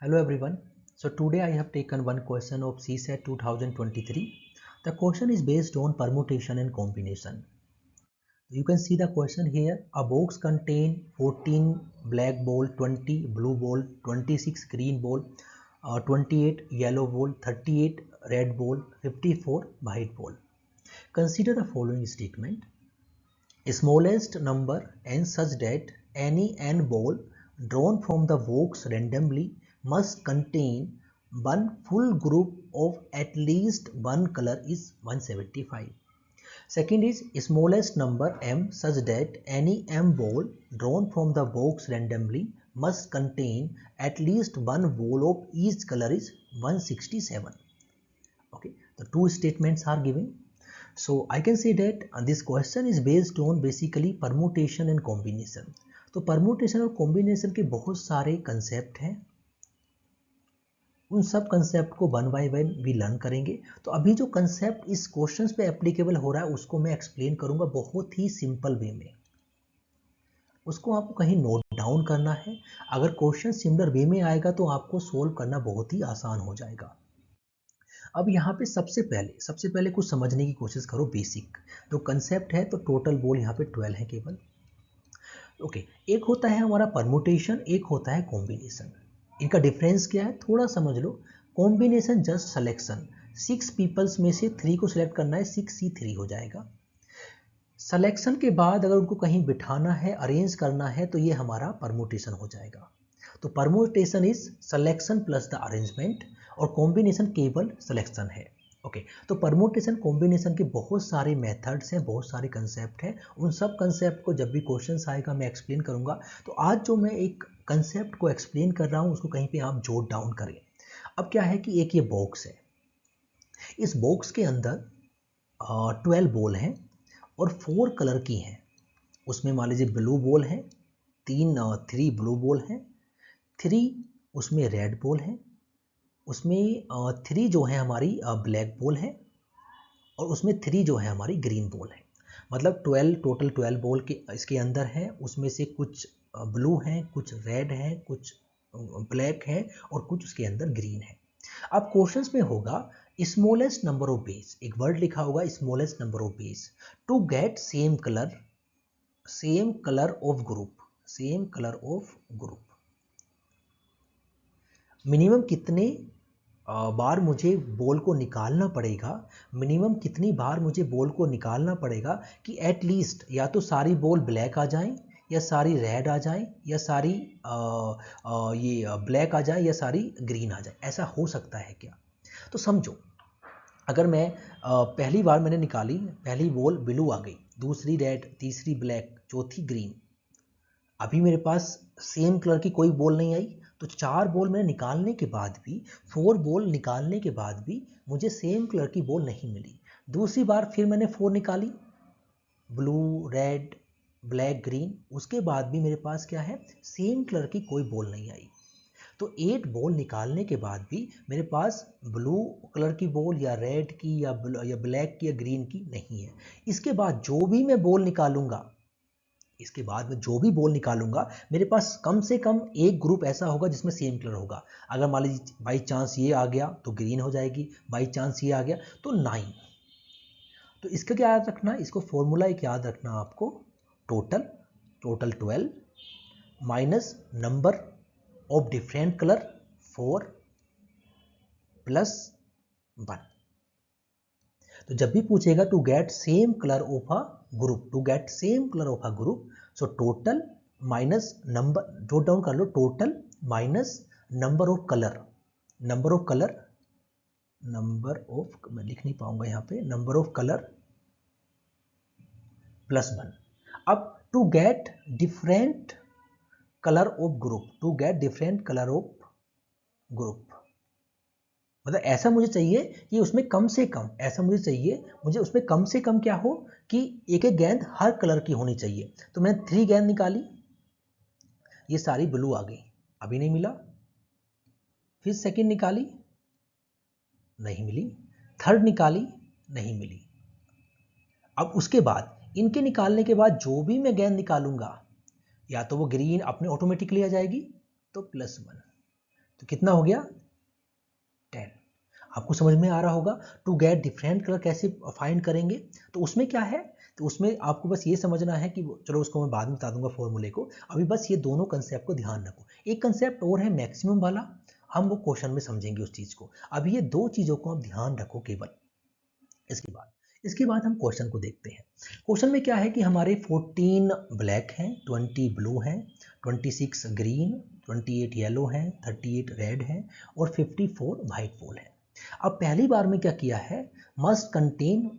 Hello everyone. So today I have taken one question of CSAT 2023. The question is based on permutation and combination. You can see the question here. A box contain 14 black ball, 20 blue ball, 26 green ball, 28 yellow ball, 38 red ball, 54 white ball. Consider the following statement. Smallest number n such that any n ball drawn from the box randomly must contain one full group of at least one color is 175. Second is smallest number m such that any m ball drawn from the box randomly must contain at least one ball of each color is 167. Okay, the two statements are given. So I can say that this question is based on basically permutation and combination. तो permutation और combination के बहुत सारे concept हैं, उन सब concept को one by one भी लर्न करेंगे. तो अभी जो कंसेप्ट इस क्वेश्चंस पे एप्लीकेबल हो रहा है उसको मैं एक्सप्लेन करूंगा बहुत ही सिंपल वे में. उसको आपको कहीं नोट डाउन करना है. अगर क्वेश्चन सिमिलर वे में आएगा तो आपको सोल्व करना बहुत ही आसान हो जाएगा. अब यहाँ पे सबसे पहले कुछ समझने की कोशिश करो. बेसिक जो कंसेप्ट है, तो टोटल बॉल यहाँ पे 12 है केवल. ओके, एक होता है हमारा परमुटेशन, एक होता है कॉम्बिनेशन. इनका डिफरेंस क्या है थोड़ा समझ लो. कॉम्बिनेशन जस्ट सिलेक्शन, 6 पीपल्स में से 3 को सिलेक्ट करना है, 6C3 हो जाएगा. सिलेक्शन के बाद अगर उनको कहीं बिठाना है, अरेंज करना है, तो ये हमारा परमुटेशन हो जाएगा. तो permutation is selection plus the arrangement और कॉम्बिनेशन केवल सिलेक्शन है. ओके, तो परमुटेशन कॉम्बिनेशन के बहुत सारे मेथड्स हैं, बहुत सारे कंसेप्ट हैं. उन सब कंसेप्ट को जब भी क्वेश्चंस आएगा मैं एक्सप्लेन करूंगा. तो आज जो मैं एक कंसेप्ट को एक्सप्लेन कर रहा हूं उसको कहीं पे आप जॉट डाउन करें. अब क्या है कि एक ये बॉक्स है, इस बॉक्स के अंदर 12 बॉल हैं और 4 कलर की हैं. उसमें मान लीजिए ब्लू बॉल है, 3 ब्लू बॉल हैं, 3 उसमें रेड बॉल है, उसमें 3 जो है हमारी ब्लैक बॉल है और उसमें 3 जो है हमारी ग्रीन बॉल है. मतलब 12 टोटल 12 बॉल के इसके अंदर है. उसमें से कुछ ब्लू हैं, कुछ रेड हैं, कुछ ब्लैक है और कुछ उसके अंदर ग्रीन है. अब क्वेश्चंस में होगा स्मॉलेस्ट नंबर ऑफ बेस, एक वर्ड लिखा होगा smallest number of base to get same colour of group. Minimum कितने बार मुझे बॉल को निकालना पड़ेगा, मिनिमम कितनी बार मुझे बॉल को निकालना पड़ेगा कि एटलीस्ट या तो सारी बॉल ब्लैक आ जाएं, या सारी रेड आ जाएं, या सारी ये ब्लैक आ जाए, या सारी ग्रीन आ जाए. ऐसा हो सकता है क्या? तो समझो, अगर मैं पहली बार मैंने निकाली, पहली बॉल ब्लू आ गई, दूसरी रेड, तीसरी ब्लैक, चौथी ग्रीन. अभी मेरे पास सेम कलर की कोई बॉल नहीं आई. तो 4 बॉल मैंने निकालने के बाद भी, 4 बॉल निकालने के बाद भी मुझे सेम कलर की बॉल नहीं मिली. दूसरी बार फिर मैंने 4 निकाली, ब्लू, रेड, ब्लैक, ग्रीन. उसके बाद भी मेरे पास क्या है, सेम कलर की कोई बॉल नहीं आई. तो 8 बॉल निकालने के बाद भी मेरे पास ब्लू कलर की बॉल या रेड की या ब्लैक की या ग्रीन की नहीं है. इसके बाद जो भी मैं बॉल निकालूंगा, मेरे पास कम से कम एक ग्रुप ऐसा होगा जिसमें सेम कलर होगा. अगर मान लीजिए बाई चांस ये आ गया तो ग्रीन हो जाएगी, बाई चांस ये आ गया तो 9. तो इसका क्या याद रखना, इसको फॉर्मूला एक याद रखना आपको. Total 12 minus number of different colour 4 plus 1. तो जब भी पूछेगा to get same colour of a group, so total minus number, note down कर लो, total minus number of colour, मैं लिख नहीं पाऊंगा यहाँ पे, नंबर ऑफ कलर प्लस 1. अब to get different colour of group, मतलब ऐसा मुझे चाहिए कि उसमें कम से कम क्या हो कि एक एक गेंद हर कलर की होनी चाहिए. तो मैंने 3 गेंद निकाली, ये सारी ब्लू आ गई, अभी नहीं मिला. फिर सेकंड निकाली, नहीं मिली. थर्ड निकाली, नहीं मिली. अब उसके बाद इनके निकालने के बाद जो भी मैं गेंद निकालूंगा, या तो वो ग्रीन अपने ऑटोमेटिकली आ जाएगी तो +1. तो कितना हो गया 10। आपको समझ में आ रहा होगा टू गेट डिफरेंट कलर कैसे फाइंड करेंगे। तो उसमें क्या है, तो उसमें आपको बस ये समझना है कि चलो उसको मैं बाद में बता दूंगा फॉर्मूले को, अभी बस ये दोनों कंसेप्ट को ध्यान रखो। एक कंसेप्ट और है मैक्सिमम वाला, हम वो क्वेश्चन में समझेंगे उस चीज़ को। अभी ये दो चीज़ों को आप ध्यान रखो केवल। इसके बाद हम क्वेश्चन को देखते हैं। क्वेश्चन में क्या है कि हमारे 14 ब्लैक हैं, 20 ब्लू हैं, 26 ग्रीन, 28 येलो हैं, 38 रेड हैं और 54 वाइट बॉल है। अब पहली बार में क्या किया है, must contain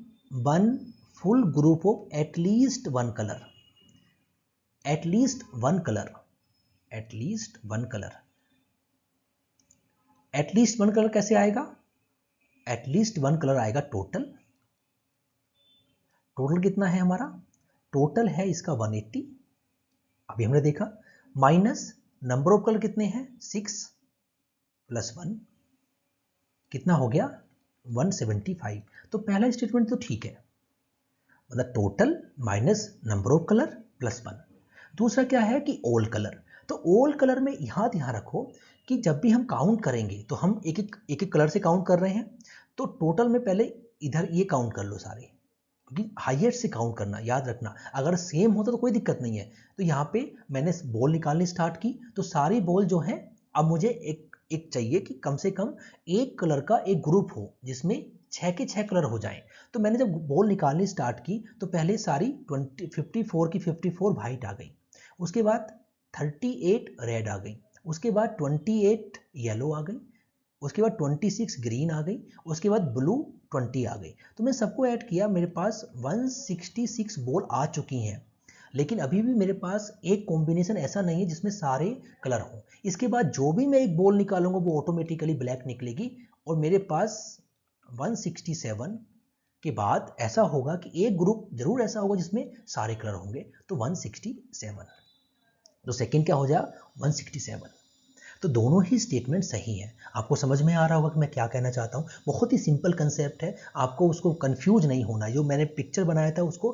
one full group of at least one colour. At least one colour, at least one colour, at least one colour कैसे आएगा, एटलीस्ट वन कलर आएगा टोटल। टोटल कितना है हमारा, टोटल है इसका 180, अभी हमने देखा, माइनस नंबर ऑफ कलर कितने हैं 6 प्लस 1 कितना हो गया 175। तो पहला स्टेटमेंट तो ठीक है, मतलब total minus number of colour plus 1। दूसरा क्या है कि ऑल कलर। तो ऑल कलर में ध्यान रखो कि जब भी हम काउंट करेंगे तो हम एक एक कलर से काउंट कर रहे हैं, तो टोटल में पहले इधर ये काउंट कर लो सारे, क्योंकि हाईएस्ट से काउंट करना, याद रखना। अगर सेम होता तो कोई दिक्कत नहीं है। तो यहाँ पे मैंने बॉल निकालनी स्टार्ट की, तो सारी बॉल जो है, अब मुझे एक चाहिए कि कम से कम एक कलर का एक ग्रुप हो जिसमें 6 के 6 कलर हो जाएं। तो मैंने जब बॉल निकालनी स्टार्ट की तो पहले सारी 54 की 54 वाइट आ गई, उसके बाद 38 रेड आ गई, उसके बाद 28 येलो आ गई, उसके बाद 26 ग्रीन आ गई, उसके बाद ब्लू 20 आ गई। तो मैं सबको ऐड किया, मेरे पास 166 बॉल आ चुकी हैं। लेकिन अभी भी मेरे पास एक कॉम्बिनेशन ऐसा नहीं है जिसमें सारे कलर हों। इसके बाद जो भी मैं एक बॉल निकालूंगा वो ऑटोमेटिकली ब्लैक निकलेगी, और मेरे पास 167 के बाद ऐसा होगा कि एक ग्रुप जरूर ऐसा होगा जिसमें सारे कलर होंगे, तो 167। तो सेकंड क्या हो जाएगा 167। तो दोनों ही स्टेटमेंट सही हैं। आपको समझ में आ रहा होगा कि मैं क्या कहना चाहता हूँ। बहुत ही सिंपल कंसेप्ट है, आपको उसको कंफ्यूज नहीं होना। जो मैंने पिक्चर बनाया था उसको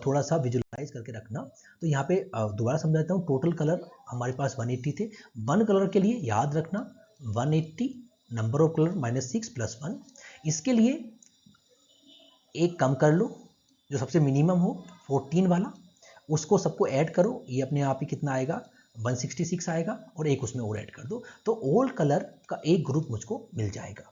थोड़ा सा विजुलाइज करके रखना। तो यहाँ पे दोबारा समझाता हूँ। टोटल कलर हमारे पास 180 थे। वन कलर के लिए याद रखना 180, नंबर ऑफ कलर -6 + 1। इसके लिए एक कम कर लो, जो सबसे मिनिमम हो 14 वाला, उसको सबको ऐड करो, ये अपने आप ही कितना आएगा 166 आएगा, और एक उसमें और ऐड कर दो, तो ऑल कलर का एक ग्रुप मुझको मिल जाएगा।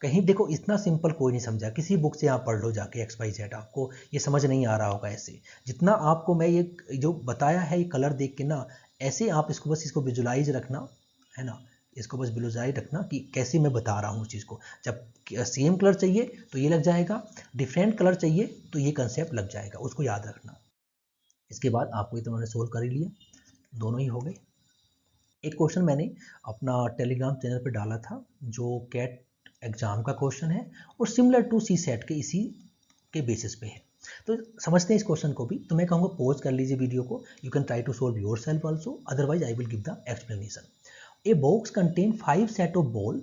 कहीं देखो इतना सिंपल कोई नहीं समझा, किसी बुक से आप पढ़ लो जाके XYZ, आपको ये समझ नहीं आ रहा होगा ऐसे। जितना आपको मैं ये जो बताया है ये कलर देख के ना, ऐसे आप इसको बस इसको विजुलाइज रखना है ना, इसको बस विजुलाइज रखना कि कैसे मैं बता रहा हूँ उस चीज़ को। जब सेम कलर चाहिए तो ये लग जाएगा, डिफरेंट कलर चाहिए तो ये कंसेप्ट लग जाएगा, उसको याद रखना। इसके बाद आपको ये तो मैंने सोल्व कर ही लिया, दोनों ही हो गए। एक क्वेश्चन मैंने अपना टेलीग्राम चैनल पे डाला था जो कैट एग्जाम का क्वेश्चन है, और सिमिलर टू CSAT के इसी के बेसिस पे है। तो समझते हैं इस क्वेश्चन को भी। तो मैं कहूँगा पॉज कर लीजिए वीडियो को, you can try to solve yourself also, otherwise I will give the explanation. A box contains 5 set of ball,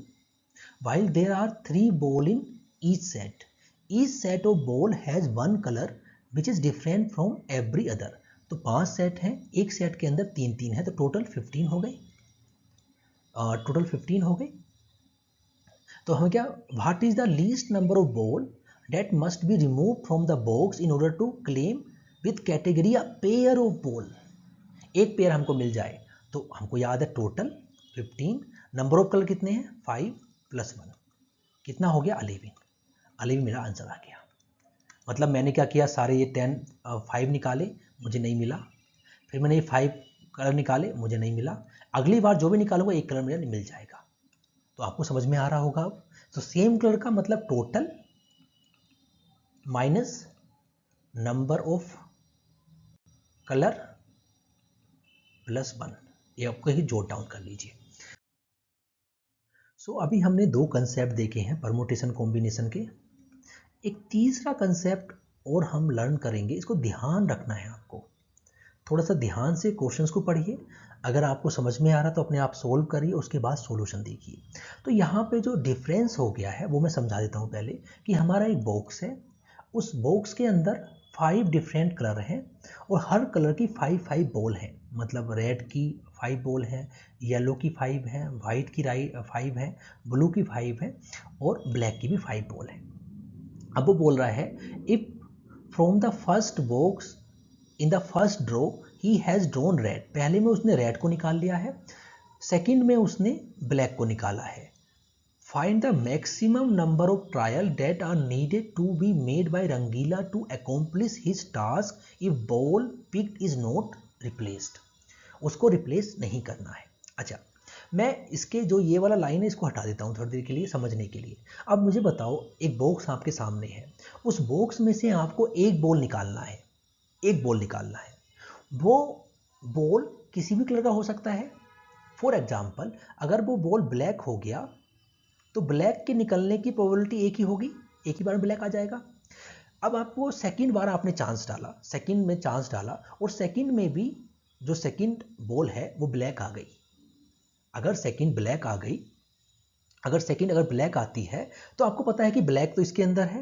while there are 3 ball in each set. Each set of ball has one color which is different from every other. तो 5 set हैं, एक set के अंदर 3 है, तो total 15 हो गए। Total 15 हो गए। तो हमें क्या, what is the least number of ball that must be remove from the box in order to claim with category a pair of ball. एक पेयर हमको मिल जाए, तो हमको याद है टोटल 15, नंबर ऑफ कलर कितने हैं 5 + 1 कितना हो गया 11। 11 मेरा आंसर आ गया। मतलब मैंने क्या किया, सारे ये 5 निकाले, मुझे नहीं मिला, फिर मैंने ये 5 कलर निकाले, मुझे नहीं मिला, अगली बार जो भी निकालूंगा एक कलर मेरा मिल जाएगा। तो आपको समझ में आ रहा होगा अब। तो सेम कलर का मतलब total minus number of colour + 1, ये आपको ही जोट डाउन कर लीजिए। सो अभी हमने 2 कंसेप्ट देखे हैं परमुटेशन कॉम्बिनेशन के। एक तीसरा कंसेप्ट और हम लर्न करेंगे, इसको ध्यान रखना है आपको। थोड़ा सा ध्यान से क्वेश्चंस को पढ़िए, अगर आपको समझ में आ रहा तो अपने आप सोल्व करिए, उसके बाद सॉल्यूशन देखिए। तो यहाँ पे जो डिफरेंस हो गया है वो मैं समझा देता हूँ पहले, कि हमारा एक बॉक्स है, उस बॉक्स के अंदर 5 डिफरेंट कलर हैं और हर कलर की 5 बॉल हैं। मतलब रेड की 5 बॉल है, येलो की 5 है, वाइट की 5 है, ब्लू की 5 है और ब्लैक की भी 5 बॉल है। अब वो बोल रहा है if from the first box in the first draw he has drawn red, पहले में उसने रेड को निकाल लिया है, सेकंड में उसने ब्लैक को निकाला है। Find the maximum number of trials that are needed to be made by Rangila to accomplish his task if ball picked is not replaced. उसको रिप्लेस नहीं करना है। अच्छा, मैं इसके जो ये वाला लाइन है इसको हटा देता हूँ थोड़ी देर के लिए समझने के लिए। अब मुझे बताओ, एक बॉक्स आपके सामने है, उस बॉक्स में से आपको एक बॉल निकालना है, एक बॉल निकालना है। वो बॉल किसी भी कलर का हो सकता है। फॉर एग्जाम्पल, अगर वो बॉल ब्लैक हो गया तो ब्लैक के निकलने की प्रोबेबिलिटी एक ही होगी, एक ही बार में ब्लैक आ जाएगा। अब आपको सेकंड बार आपने चांस डाला, सेकंड में चांस डाला और सेकंड में भी जो सेकंड बॉल है वो ब्लैक आ गई। अगर सेकंड ब्लैक आ गई, अगर ब्लैक आती है तो आपको पता है कि ब्लैक तो इसके अंदर है,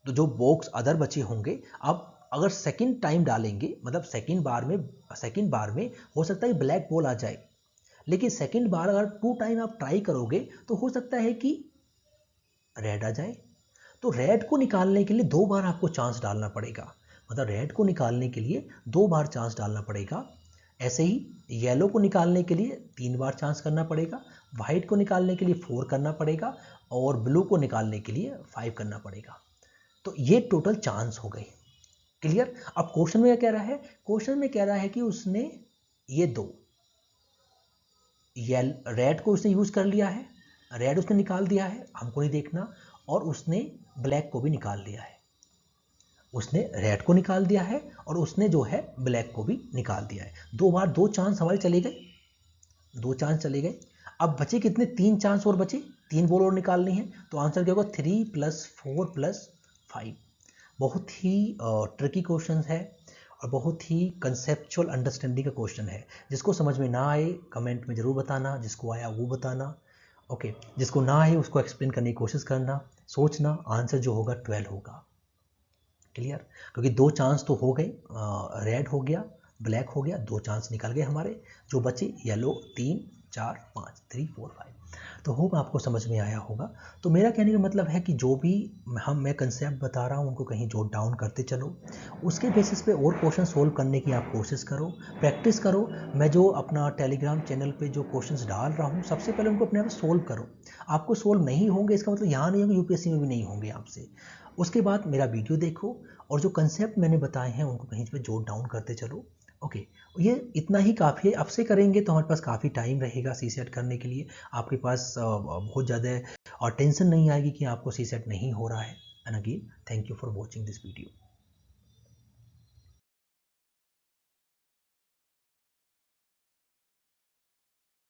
तो जो बॉक्स अदर बचे होंगे आप अगर सेकंड टाइम डालेंगे, मतलब सेकंड बार में हो सकता है ब्लैक बॉल आ जाए, लेकिन सेकंड बार अगर 2 टाइम आप ट्राई करोगे तो हो सकता है कि रेड आ जाए। तो रेड को निकालने के लिए 2 बार आपको चांस डालना पड़ेगा, मतलब रेड को निकालने के लिए 2 बार चांस डालना पड़ेगा। ऐसे ही येलो को निकालने के लिए 3 बार चांस करना पड़ेगा, वाइट को निकालने के लिए 4 करना पड़ेगा और ब्लू को निकालने के लिए 5 करना पड़ेगा। तो ये टोटल चांस हो गए। क्लियर? अब क्वेश्चन में क्या कह रहा है? क्वेश्चन में कह रहा है कि उसने ये 2 रेड को उसने यूज कर लिया है, रेड उसने निकाल दिया है, हमको नहीं देखना, और उसने ब्लैक को भी निकाल लिया है। उसने रेड को निकाल दिया है और उसने जो है ब्लैक को भी निकाल दिया है। 2 बार 2 चांस हमारे चले गए, 2 चांस चले गए। अब बचे कितने? 3 चांस और बचे, 3 बॉल और निकालनी है। तो आंसर क्या होगा? 3 + 4 + 5। बहुत ही ट्रिकी क्वेश्चन है और बहुत ही कंसेप्चुअल अंडरस्टैंडिंग का क्वेश्चन है। जिसको समझ में ना आए कमेंट में ज़रूर बताना, जिसको आया वो बताना। ओके, जिसको ना आए उसको एक्सप्लेन करने की कोशिश करना, सोचना, आंसर जो होगा 12 होगा। क्लियर? क्योंकि 2 चांस तो हो गए, रेड हो गया, ब्लैक हो गया, 2 चांस निकल गए हमारे, जो बचे येलो 3 4 5 3 4 5। तो होप आपको समझ में आया होगा। तो मेरा कहने का मतलब है कि जो भी मैं कंसेप्ट बता रहा हूँ उनको कहीं जॉट डाउन करते चलो, उसके बेसिस पे और क्वेश्चन सोल्व करने की आप कोशिश करो, प्रैक्टिस करो। मैं जो अपना टेलीग्राम चैनल पे जो क्वेश्चंस डाल रहा हूँ सबसे पहले उनको अपने आप सोल्व करो। आपको सोल्व नहीं होंगे इसका मतलब यहाँ नहीं होगा यूपीएससी में भी नहीं होंगे आपसे। उसके बाद मेरा वीडियो देखो और जो कंसेप्ट मैंने बताए हैं उनको कहीं पे जॉट डाउन करते चलो। ओके, ये इतना ही काफ़ी है। अब से करेंगे तो हमारे पास काफ़ी टाइम रहेगा सी सेट करने के लिए। आपके पास बहुत ज़्यादा और टेंशन नहीं आएगी कि आपको सी सेट नहीं हो रहा है। And again thank you for watching this video.